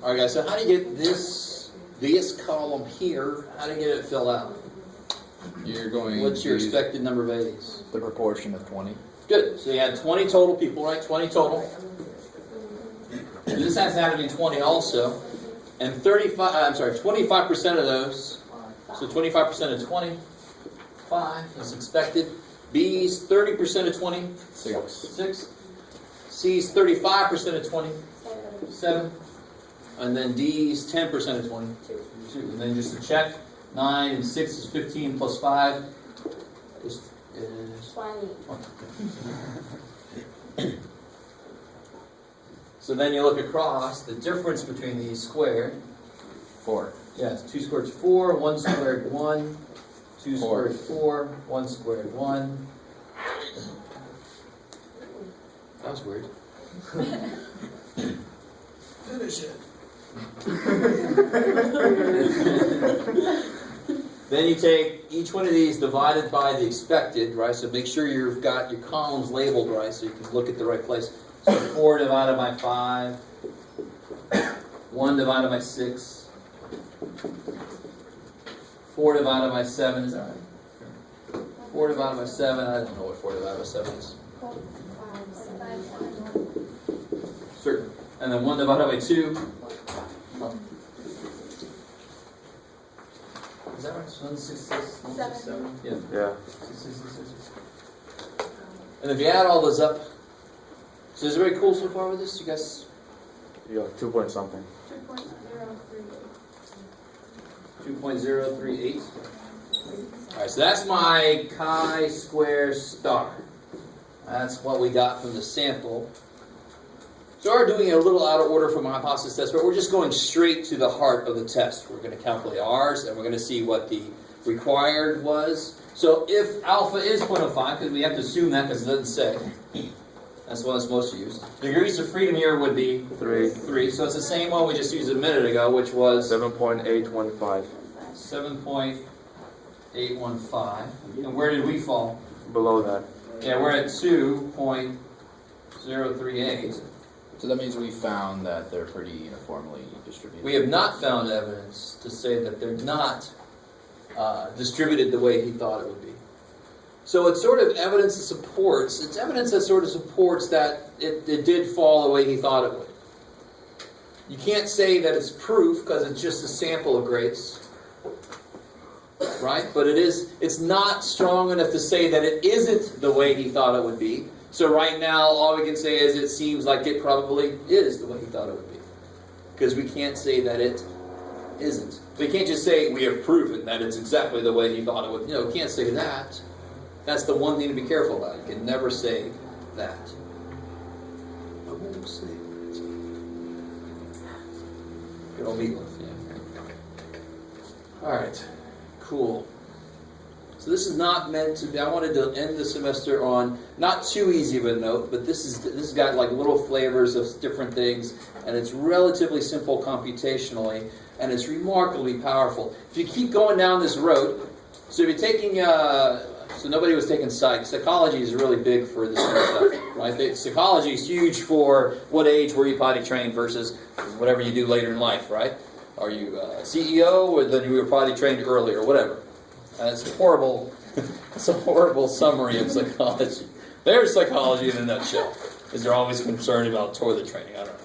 All right, guys, so how do you get this column here? How do you get it filled out? You're going. What's your expected number of A's? The proportion of 20. Good. So you had 20 total people, right? 20 total. And this has to be 20 also. And 25% of those. So 25% of 25 is expected. B's 30% of 20. 6. C's 35% of 20. 7. And then D's 10% of 20. 2. And then just to check, 9 and 6 is 15 plus 5 is 20. So then you look across, the difference between these squared. 4. Yes, 2 squared is 4, 1 squared 1, 2 squared 4, 1 squared 1. That was weird. Finish it. Then you take each one of these divided by the expected, right? So make sure you've got your columns labeled right so you can look at the right place. So 4 divided by 5, 1 divided by 6, 4 divided by 7, is that right? 4 divided by 7, I don't know what 4 divided by 7 is. Certain. And then 1 divided by 2. Is that right? 166, 167? Yeah. Yeah. 666. And if you add all those up, so is it very cool so far with this? You guys? Yeah, 2 point something. 2.038. Alright, so that's my chi-square star. That's what we got from the sample. So we're doing it a little out of order from my hypothesis test, but we're just going straight to the heart of the test. We're going to calculate R's, and we're going to see what the required was. So if alpha is 0.05, because we have to assume that because it doesn't say. That's what it's supposed to use. Degrees of freedom here would be 3. So it's the same one we just used a minute ago, which was 7.815. 7.815. And where did we fall? Below that. Yeah, we're at 2.038. So that means we found that they're pretty uniformly distributed. We have not found evidence to say that they're not distributed the way he thought it would be. So it's sort of evidence that supports, it's evidence that sort of supports that it did fall the way he thought it would. You can't say that it's proof because it's just a sample of grades. Right? But it's not strong enough to say that it isn't the way he thought it would be. So right now, all we can say is it seems like it probably is the way he thought it would be. Because we can't say that it isn't. We can't just say we have proven that it's exactly the way he thought it would. We can't say that. That's the one thing to be careful about. You can never say that. I won't say that. Good old meatloaf, yeah. All right. Cool. So this is not meant to be, I wanted to end the semester on not too easy of a note, but this has got like little flavors of different things, and it's relatively simple computationally, and it's remarkably powerful. If you keep going down this road, so if you're taking, so nobody was taking psych. Psychology is really big for this kind of stuff, right? Psychology is huge for what age were you potty trained versus whatever you do later in life, right? Are you a CEO, or then you were potty trained early, or whatever? It's horrible. It's a horrible summary of psychology. There's psychology in a nutshell. Is they're always concerned about toilet training? I don't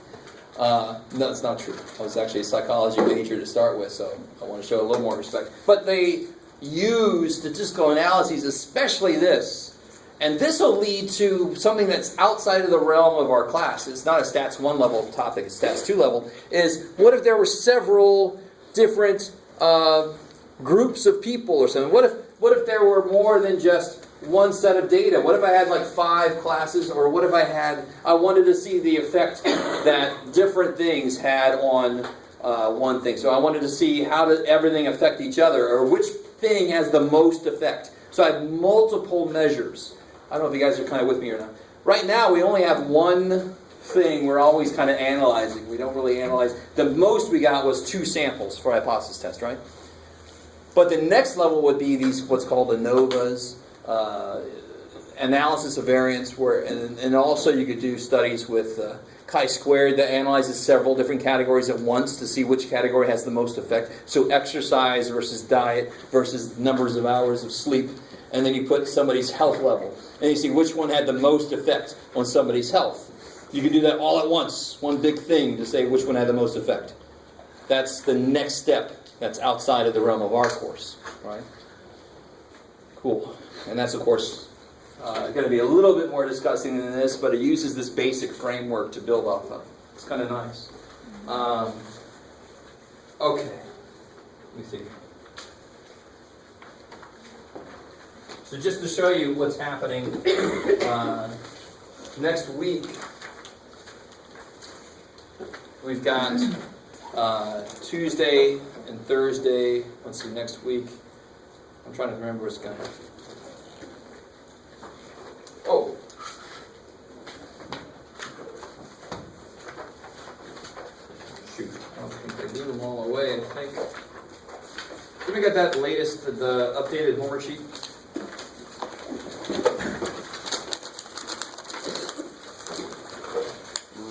know. No, it's not true. I was actually a psychology major to start with, so I want to show a little more respect. But they use statistical analyses, especially this. And this will lead to something that's outside of the realm of our class. It's not a Stats 1 level topic, it's Stats 2 level. Is what if there were several different groups of people or something? What if there were more than just one set of data? What if I had like 5 classes? Or what if I wanted to see the effect that different things had on one thing. So I wanted to see how does everything affect each other, or which thing has the most effect. So I have multiple measures. I don't know if you guys are kind of with me or not. Right now we only have one thing, we're always kind of analyzing. We don't really analyze. The most we got was 2 samples for hypothesis test, right? But the next level would be these what's called ANOVAs, analysis of variance, and also you could do studies with chi-squared that analyzes several different categories at once to see which category has the most effect. So exercise versus diet versus numbers of hours of sleep. And then you put somebody's health level. And you see which one had the most effect on somebody's health. You can do that all at once, one big thing, to say which one had the most effect. That's the next step that's outside of the realm of our course. Right? Cool. And that's, of course, going to be a little bit more disgusting than this, but it uses this basic framework to build off of. It's kind of nice. Okay. Let me see. So just to show you what's happening next week, we've got Tuesday and Thursday. Let's see, next week. I'm trying to remember what's going to happen. Oh. Shoot. I don't think I gave them all away, I think. Did we get that latest, the updated homework sheet?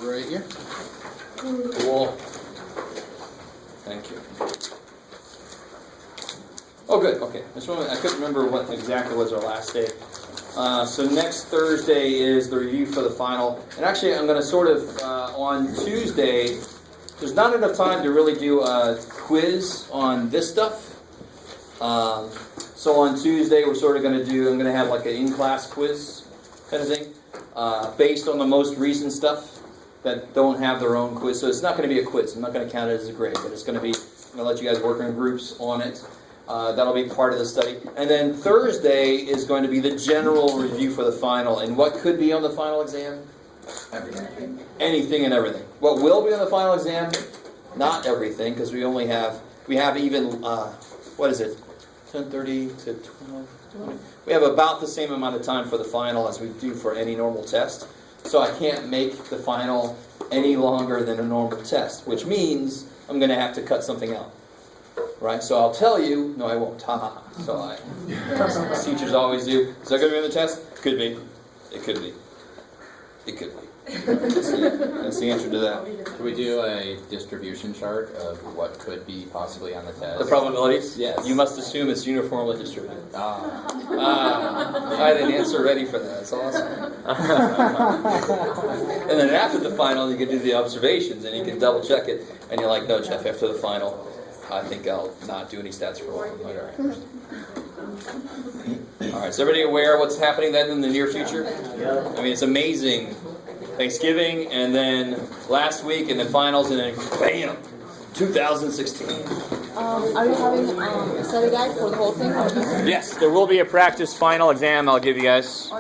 Right here. Cool. Thank you. Oh, good. Okay. I couldn't remember what exactly was our last day. So next Thursday is the review for the final. And actually, I'm going to sort of, on Tuesday, there's not enough time to really do a quiz on this stuff. So on Tuesday, we're sort of going to I'm going to have like an in-class quiz kind of thing, based on the most recent stuff that don't have their own quiz. So it's not going to be a quiz. I'm not going to count it as a grade, but it's going to be, I'm going to let you guys work in groups on it. That'll be part of the study. And then Thursday is going to be the general review for the final. And what could be on the final exam? Everything. Anything and everything. What will be on the final exam? Not everything, because we have even, what is it? 10:30 to 12. We have about the same amount of time for the final as we do for any normal test. So I can't make the final any longer than a normal test, which means I'm going to have to cut something out. Right? So I'll tell you, no I won't. So teachers always do. Is that going to be on the test? Could be. It could be. It could be. That's the answer to that. Can we do a distribution chart of what could be possibly on the test? The probabilities? Yes. You must assume it's uniformly distributed. I had an answer ready for that. That's awesome. And then after the final, you can do the observations, and you can double check it. And you're like, no, Jeff, after the final, I think I'll not do any stats for a while. All right, is everybody aware of what's happening then in the near future? I mean, it's amazing. Thanksgiving, and then last week, and then finals, and then bam, 2016. Are you having a study guide for the whole thing? Or just... Yes, there will be a practice final exam I'll give you guys.